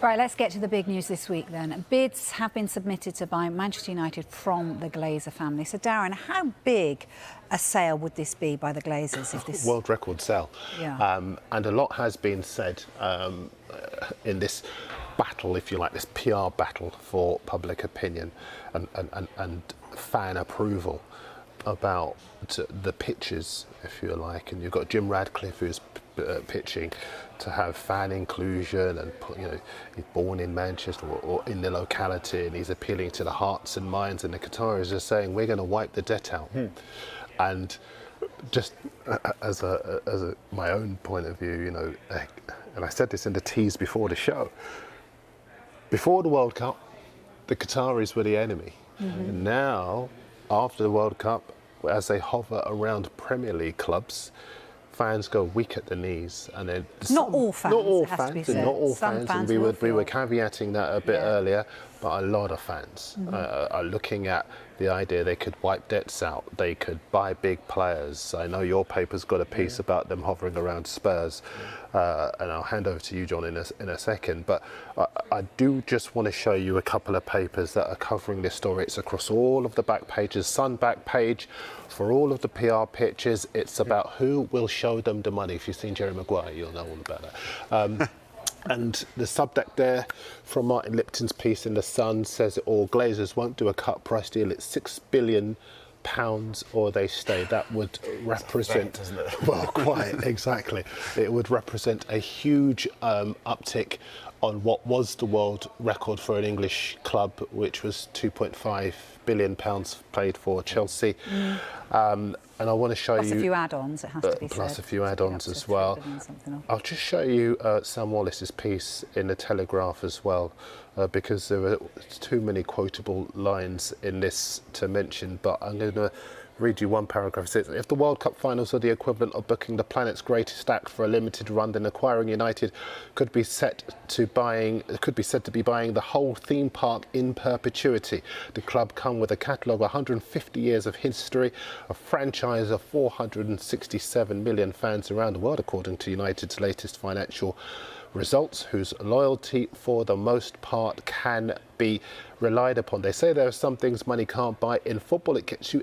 Right, let's get to the big news this week then. Bids have been submitted to buy Manchester United from the Glazer family. So, Darren, how big a sale would this be by the Glazers? If this world record sale. Yeah. And a lot has been said in this battle, if you like, this PR battle for public opinion and fan approval about the pitches, if you like. And you've got Jim Radcliffe, who's pitching to have fan inclusion, and he's born in Manchester or in the locality, and he's appealing to the hearts and minds, and the Qataris are saying we're going to wipe the debt out. And just as my own point of view, and I said this in the tease before the show, before the World Cup, the Qataris were the enemy. And now, after the World Cup, as they hover around Premier League clubs, fans go weak at the knees, and then not all fans, not all has fans, to be and said. not all Some fans, and we were caveating that a bit earlier, but a lot of fans are looking at the idea they could wipe debts out, they could buy big players. I know your paper's got a piece about them hovering around Spurs, and I'll hand over to you, John, in a second. But I do just want to show you a couple of papers that are covering this story. It's across all of the back pages. Sun back page for all of the PR pitches. It's about who will show them the money. If you've seen Jerry Maguire, you'll know all about that. And the subdeck there from Martin Lipton's piece in The Sun says it all. Glazers won't do a cut price deal. It's £6 billion or they stay. That would represent, isn't it? Well, quite exactly. It would represent a huge uptick on what was the world record for an English club, which was £2.5 billion paid for Chelsea. And I want to show plus you... Plus a few add-ons, it has to be plus said. a few add-ons as well. I'll just show you Sam Wallace's piece in The Telegraph as well, because there are too many quotable lines in this to mention, but I'm going to read you one paragraph. It says, if the World Cup finals are the equivalent of booking the planet's greatest act for a limited run, then acquiring United could be said to be buying the whole theme park in perpetuity. The club come with a catalogue of 150 years of history, a franchise of 467 million fans around the world, according to United's latest financial results, whose loyalty for the most part can be relied upon. They say there are some things money can't buy. In football, it gets you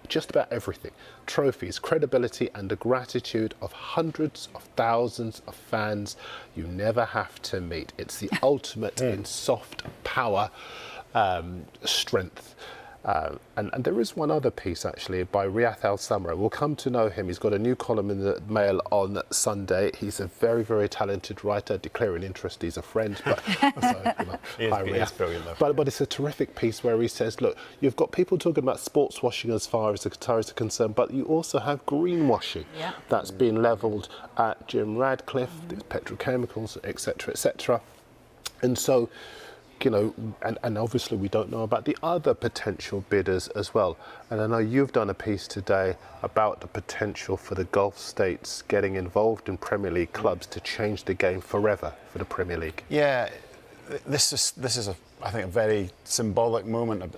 just about everything. Trophies, credibility, and the gratitude of hundreds of thousands of fans you never have to meet. It's the ultimate in soft power strength. And there is one other piece, actually, by Riath Al-Samra. We'll come to know him. He's got a new column in the Mail on Sunday. He's a very, very talented writer, declaring interest. He's a friend. But, He is brilliant, though. But it's a terrific piece where he says, look, you've got people talking about sports washing as far as the Qataris are concerned, but you also have greenwashing that's been levelled at Jim Radcliffe, the petrochemicals, etc., etc. And so, and obviously we don't know about the other potential bidders as well. And I know you've done a piece today about the potential for the Gulf states getting involved in Premier League clubs to change the game forever for the Premier League. Yeah, this is I think a very symbolic moment,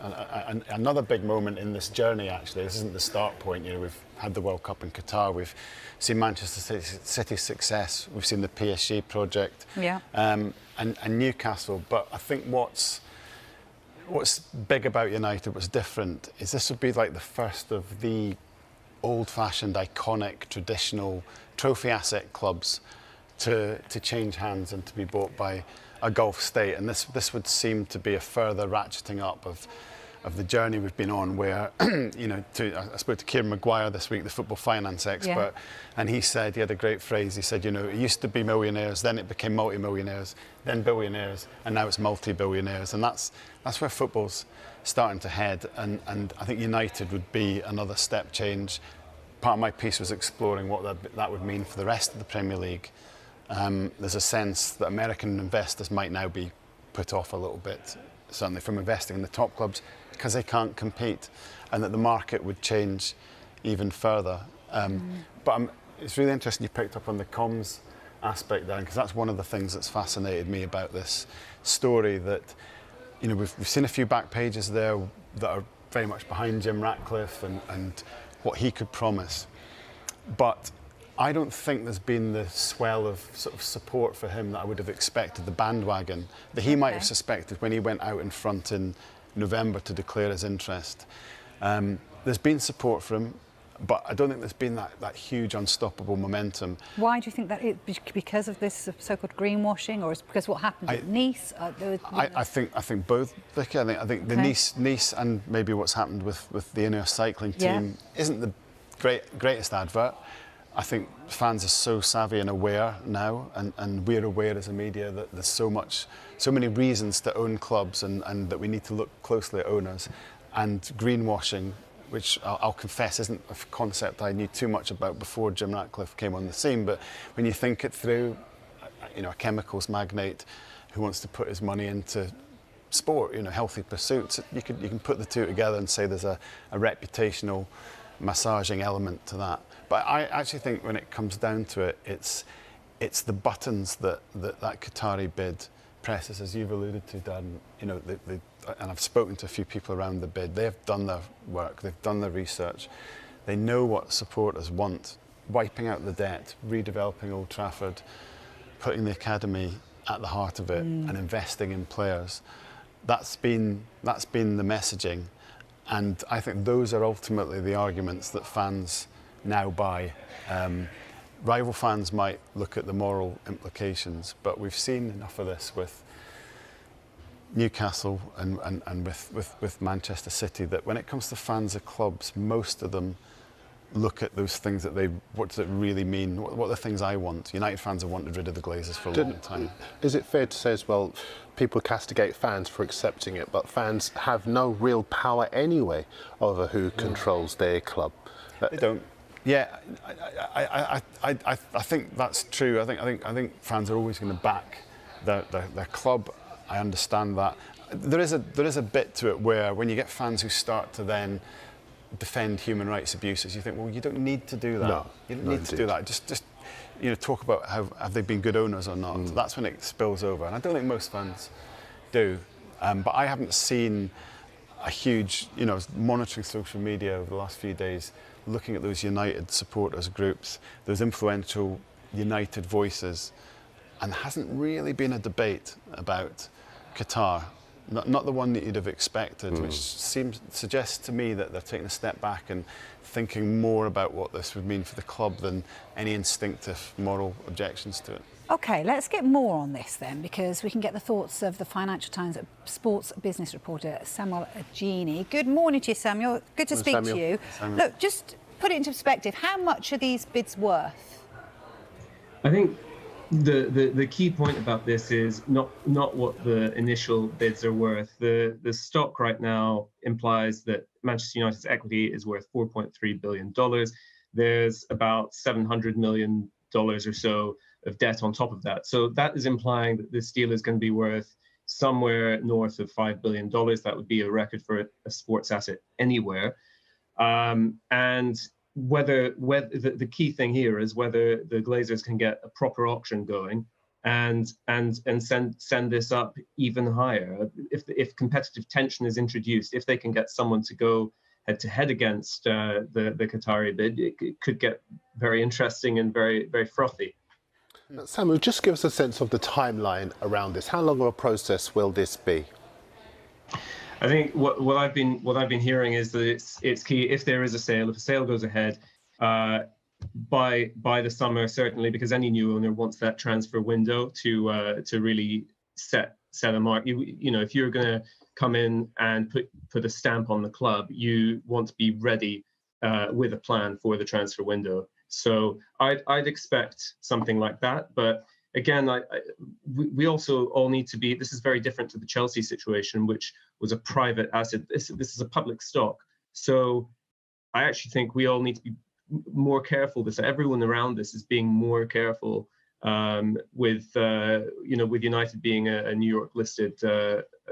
another big moment in this journey. Actually, this isn't the start point. We've had the World Cup in Qatar. We've seen Manchester City's success. We've seen the PSG project. And Newcastle. But I think what's big about United, what's different, is this would be like the first of the old-fashioned, iconic, traditional trophy asset clubs to change hands and to be bought by a Gulf state. And this would seem to be a further ratcheting up of the journey we've been on, where, I spoke to Kieran Maguire this week, the football finance expert, and he said, he had a great phrase, he said, it used to be millionaires, then it became multi-millionaires, then billionaires, and now it's multi-billionaires. And that's where football's starting to head, and I think United would be another step change. Part of my piece was exploring what that would mean for the rest of the Premier League. There's a sense that American investors might now be put off a little bit, certainly from investing in the top clubs, because they can't compete, and that the market would change even further. But it's really interesting you picked up on the comms aspect there, because that's one of the things that's fascinated me about this story, that we've seen a few back pages there that are very much behind Jim Ratcliffe and what he could promise. But I don't think there's been the swell of sort of support for him that I would have expected, the bandwagon that he might have suspected when he went out in front in November to declare his interest. There's been support for him, but I don't think there's been that huge unstoppable momentum. Why do you think that? Because of this so-called greenwashing, or is it because what happened at Nice? I think both, Vicky. I think the Nice and maybe what's happened with the Ineos cycling team isn't the greatest advert. I think fans are so savvy and aware now, and we're aware as a media that there's so many reasons to own clubs, and that we need to look closely at owners. And greenwashing, which I'll confess isn't a concept I knew too much about before Jim Ratcliffe came on the scene, but when you think it through, you know, a chemicals magnate who wants to put his money into sport, you know, healthy pursuits, you can put the two together and say there's a reputational massaging element to that. But I actually think when it comes down to it, it's the buttons that Qatari bid presses, as you've alluded to, Dan. You know, and I've spoken to a few people around the bid. They've done their work, they've done their research. They know what supporters want: wiping out the debt, redeveloping Old Trafford, putting the academy at the heart of it, and investing in players. That's been the messaging, and I think those are ultimately the arguments that fans now buy. Rival fans might look at the moral implications, but we've seen enough of this with Newcastle and with Manchester City that when it comes to fans of clubs, most of them look at those things what does it really mean? What are the things I want? United fans have wanted rid of the Glazers for a long time. Is it fair to say as well, people castigate fans for accepting it, but fans have no real power anyway over who controls their club? They don't. Yeah, I think that's true. I think fans are always going to back their club. I understand that. There is a bit to it where when you get fans who start to then defend human rights abuses, you think, well, you don't need to do that. No, you don't need to do that. Just you know, talk about have they been good owners or not. That's when it spills over, and I don't think most fans do. But I haven't seen a huge, you know, monitoring social media over the last few days, looking at those United supporters groups, those influential United voices, and there hasn't really been a debate about Qatar. Not the one that you'd have expected, which suggests to me that they're taking a step back and thinking more about what this would mean for the club than any instinctive moral objections to it. OK, let's get more on this then, because we can get the thoughts of the Financial Times sports business reporter Samuel Agini. Good morning to you, Samuel. Good to speak to you. Samuel. Look, just put it into perspective. How much are these bids worth? I think the key point about this is not what the initial bids are worth. The stock right now implies that Manchester United's equity is worth $4.3 billion. There's about $700 million or so of debt on top of that. So that is implying that this deal is going to be worth somewhere north of $5 billion. That would be a record for a sports asset anywhere. And whether the key thing here is whether the Glazers can get a proper auction going and send this up even higher. If competitive tension is introduced, if they can get someone to go head-to-head against the Qatari bid, it could get very interesting and very, very frothy. Samuel, just give us a sense of the timeline around this. How long of a process will this be? I think what I've been hearing is that it's key if there is a sale. If a sale goes ahead by the summer, certainly, because any new owner wants that transfer window to really set a mark. You know, if you're going to come in and put a stamp on the club, you want to be ready with a plan for the transfer window. So I'd expect something like that. But again, we also all need to be, this is very different to the Chelsea situation, which was a private asset. This is a public stock. So I actually think we all need to be more careful. Everyone around this is being more careful with United being a New York listed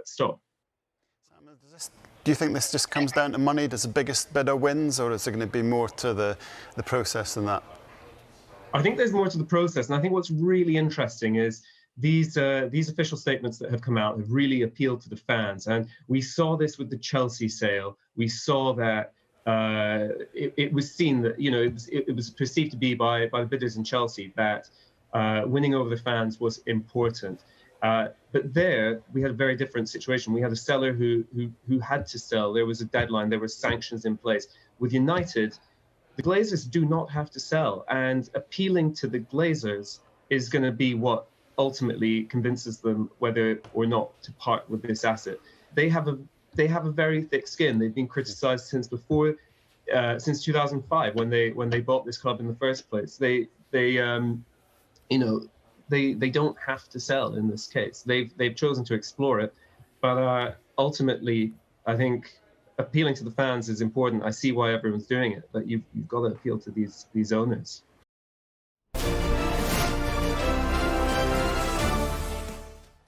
stock. Do you think this just comes down to money? Does the biggest bidder wins, or is there going to be more to the process than that? I think there's more to the process, and I think what's really interesting is these official statements that have come out have really appealed to the fans. And we saw this with the Chelsea sale. We saw that it was seen that, you know, it was perceived to be by the bidders in Chelsea that winning over the fans was important. But there we had a very different situation. We had a seller who had to sell. There was a deadline. There were sanctions in place. With United, the Glazers do not have to sell, and appealing to the Glazers is going to be what ultimately convinces them whether or not to part with this asset. They have a very thick skin. They've been criticised since 2005 when they bought this club in the first place. They don't have to sell in this case. They've chosen to explore it, but ultimately, I think appealing to the fans is important. I see why everyone's doing it, but you've got to appeal to these owners.